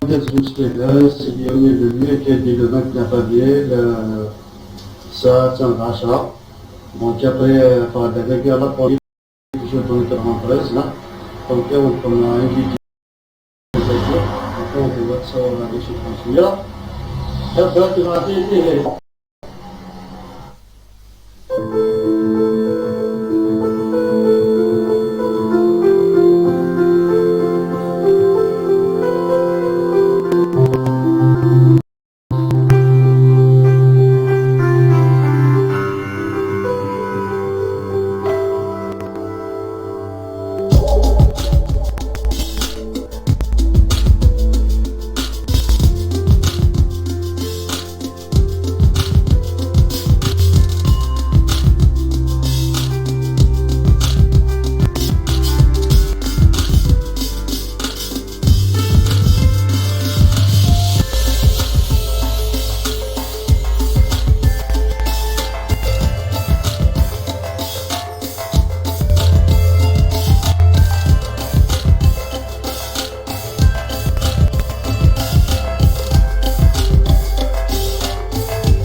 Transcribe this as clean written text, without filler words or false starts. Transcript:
c'est lié au milieu de lui qui a dit le 29 avril, ça c'est un rachat. Donc après, avec la police, je donne 93 là. Donc on a invité les gens, on peut voir ça, on a des choses comme ça. Et après, tu vas